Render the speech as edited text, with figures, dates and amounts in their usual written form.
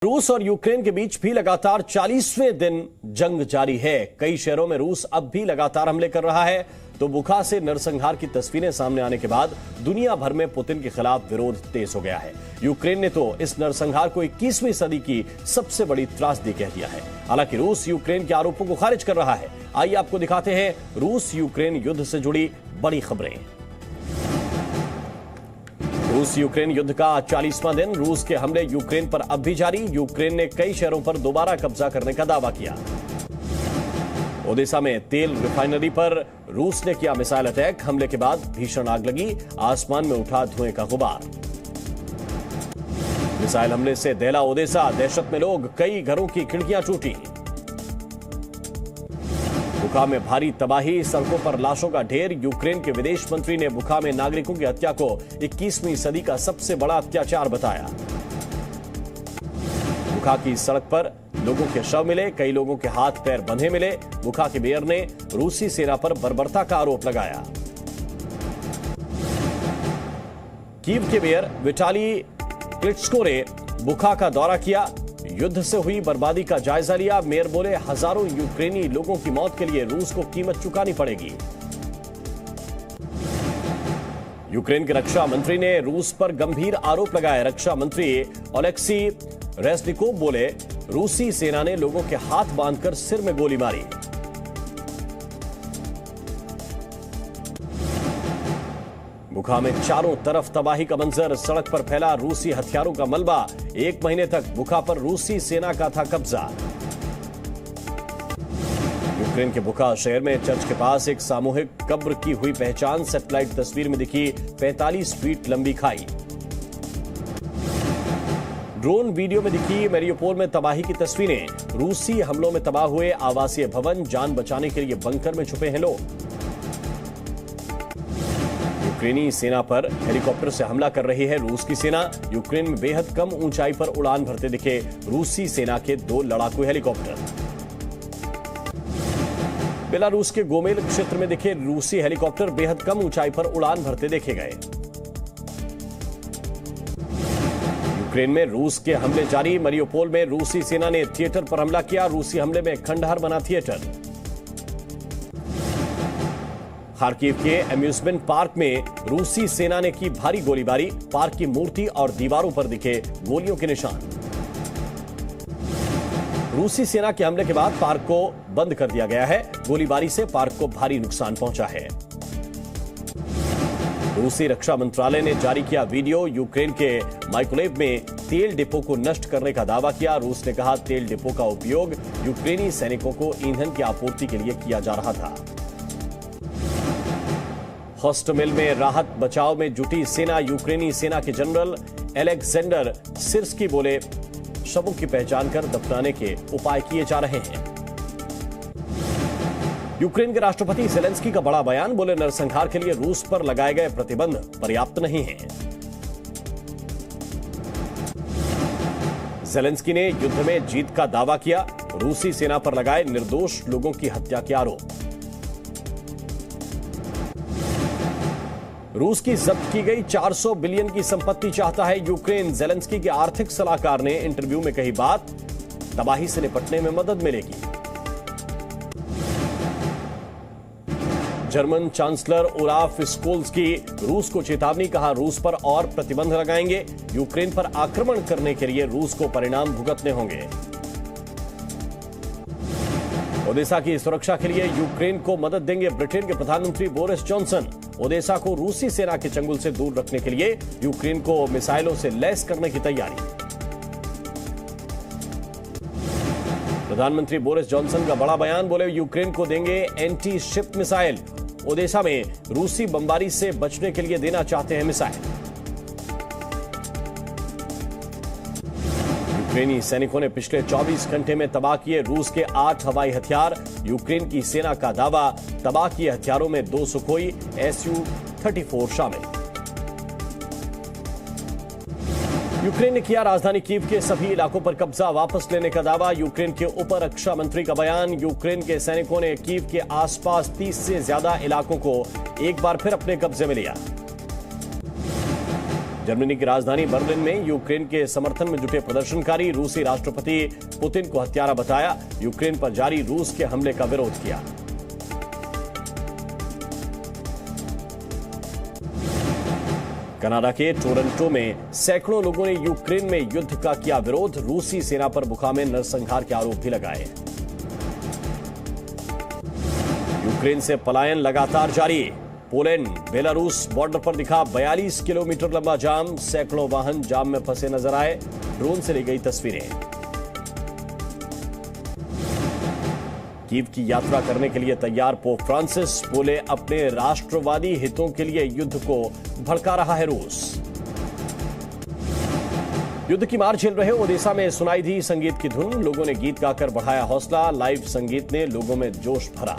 रूस और यूक्रेन के बीच भी लगातार 40वें दिन जंग जारी है। कई शहरों में रूस अब भी लगातार हमले कर रहा है। तो बुखा से नरसंहार की तस्वीरें सामने आने के बाद दुनिया भर में पुतिन के खिलाफ विरोध तेज हो गया है। यूक्रेन ने तो इस नरसंहार को 21वीं सदी की सबसे बड़ी त्रासदी कह दिया है। हालांकि रूस यूक्रेन के आरोपों को खारिज कर रहा है। आइए आपको दिखाते हैं रूस यूक्रेन युद्ध से जुड़ी बड़ी खबरें। रूस यूक्रेन युद्ध का 40वां दिन। रूस के हमले यूक्रेन पर अब भी जारी। यूक्रेन ने कई शहरों पर दोबारा कब्जा करने का दावा किया। ओडेसा में तेल रिफाइनरी पर रूस ने किया मिसाइल अटैक। हमले के बाद भीषण आग लगी। आसमान में उठा धुएं का गुबार। मिसाइल हमले से दहला ओडेसा। दहशत में लोग, कई घरों की खिड़कियां टूटी। बुखा में भारी तबाही, सड़कों पर लाशों का ढेर। यूक्रेन के विदेश मंत्री ने बुखा में नागरिकों की हत्या को 21वीं सदी का सबसे बड़ा अत्याचार बताया। बुखा की सड़क पर लोगों के शव मिले, कई लोगों के हाथ पैर बंधे मिले। बुखा के मेयर ने रूसी सेना पर बर्बरता का आरोप लगाया। कीव के मेयर विटाली क्लिट्स्को ने बुखा का दौरा किया। युद्ध से हुई बर्बादी का जायजा लिया। मेयर बोले, हजारों यूक्रेनी लोगों की मौत के लिए रूस को कीमत चुकानी पड़ेगी। यूक्रेन के रक्षा मंत्री ने रूस पर गंभीर आरोप लगाए। रक्षा मंत्री ओलेक्सी रेज़निकोव बोले, रूसी सेना ने लोगों के हाथ बांधकर सिर में गोली मारी। बुखा में चारों तरफ तबाही का मंजर। सड़क पर फैला रूसी हथियारों का मलबा। 1 महीने तक बुखा पर रूसी सेना का था कब्जा। यूक्रेन के बुखा शहर में चर्च के पास एक सामूहिक कब्र की हुई पहचान। सैटेलाइट तस्वीर में दिखी 45 फीट लंबी खाई। ड्रोन वीडियो में दिखी मैरियोपोल में तबाही की तस्वीरें। रूसी हमलों में तबाह हुए आवासीय भवन। जान बचाने के लिए बंकर में छुपे हैं लोग। यूक्रेनी सेना पर हेलीकॉप्टर से हमला कर रही है रूस की सेना। यूक्रेन में बेहद कम ऊंचाई पर उड़ान भरते दिखे रूसी सेना के 2 लड़ाकू हेलीकॉप्टर। बेलारूस के गोमेल क्षेत्र में दिखे रूसी हेलीकॉप्टर बेहद कम ऊंचाई पर उड़ान भरते देखे गए। यूक्रेन में रूस के हमले जारी। मरियोपोल में रूसी सेना ने थिएटर पर हमला किया। रूसी हमले में खंडहर बना थिएटर। खार्किव के अम्यूजमेंट पार्क में रूसी सेना ने की भारी गोलीबारी। पार्क की मूर्ति और दीवारों पर दिखे गोलियों के निशान। रूसी सेना के हमले के बाद पार्क को बंद कर दिया गया है। गोलीबारी से पार्क को भारी नुकसान पहुंचा है। रूसी रक्षा मंत्रालय ने जारी किया वीडियो। यूक्रेन के माइकोलेव में तेल डिपो को नष्ट करने का दावा किया। रूस ने कहा, तेल डिपो का उपयोग यूक्रेनी सैनिकों को ईंधन की आपूर्ति के लिए किया जा रहा था। हॉस्टमिल में राहत बचाव में जुटी सेना। यूक्रेनी सेना के जनरल एलेक्जेंडर सिर्स्की बोले, शवों की पहचान कर दफनाने के उपाय किए जा रहे हैं। यूक्रेन के राष्ट्रपति ज़ेलेंस्की का बड़ा बयान। बोले, नरसंहार के लिए रूस पर लगाए गए प्रतिबंध पर्याप्त नहीं हैं। ज़ेलेंस्की ने युद्ध में जीत का दावा किया। रूसी सेना पर लगाए निर्दोष लोगों की हत्या के आरोप। रूस की जब्त की गई 400 बिलियन की संपत्ति चाहता है यूक्रेन। ज़ेलेंस्की के आर्थिक सलाहकार ने इंटरव्यू में कही बात। तबाही से निपटने में मदद मिलेगी। जर्मन चांसलर ओलाफ स्कोल्स की रूस को चेतावनी। कहा, रूस पर और प्रतिबंध लगाएंगे। यूक्रेन पर आक्रमण करने के लिए रूस को परिणाम भुगतने होंगे। ओडेसा की सुरक्षा के लिए यूक्रेन को मदद देंगे ब्रिटेन के प्रधानमंत्री बोरिस जॉनसन। ओडेसा को रूसी सेना के चंगुल से दूर रखने के लिए यूक्रेन को मिसाइलों से लैस करने की तैयारी। प्रधानमंत्री बोरिस जॉनसन का बड़ा बयान। बोले, यूक्रेन को देंगे एंटी शिप मिसाइल। ओडेसा में रूसी बमबारी से बचने के लिए देना चाहते हैं मिसाइल। यूक्रेनी सैनिकों ने पिछले 24 घंटे में तबाह किए रूस के 8 हवाई हथियार। यूक्रेन की सेना का दावा, तबाह किए हथियारों में 2 सुखोई Su-34 शामिल। यूक्रेन ने किया राजधानी कीव के सभी इलाकों पर कब्जा, वापस लेने का दावा। यूक्रेन के उप रक्षा मंत्री का बयान। यूक्रेन के सैनिकों ने कीव के आसपास 30 से ज्यादा इलाकों को एक बार फिर अपने कब्जे में लिया। जर्मनी की राजधानी बर्लिन में यूक्रेन के समर्थन में जुटे प्रदर्शनकारी रूसी राष्ट्रपति पुतिन को हत्यारा बताया, यूक्रेन पर जारी रूस के हमले का विरोध किया। कनाडा के टोरंटो में सैकड़ों लोगों ने यूक्रेन में युद्ध का किया विरोध, रूसी सेना पर बुखा में नरसंहार के आरोप भी लगाए। यूक्रेन से पलायन लगातार जारी, पोलैंड बेलारूस बॉर्डर पर दिखा 42 किलोमीटर लंबा जाम, सैकड़ों वाहन जाम में फंसे नजर आए, ड्रोन से ली गई तस्वीरें। कीव की यात्रा करने के लिए तैयार पोप फ्रांसिस, बोले अपने राष्ट्रवादी हितों के लिए युद्ध को भड़का रहा है रूस। युद्ध की मार झेल रहे ओडिशा में सुनाई दी संगीत की धुन, लोगों ने गीत गाकर बढ़ाया हौसला, लाइव संगीत ने लोगों में जोश भरा।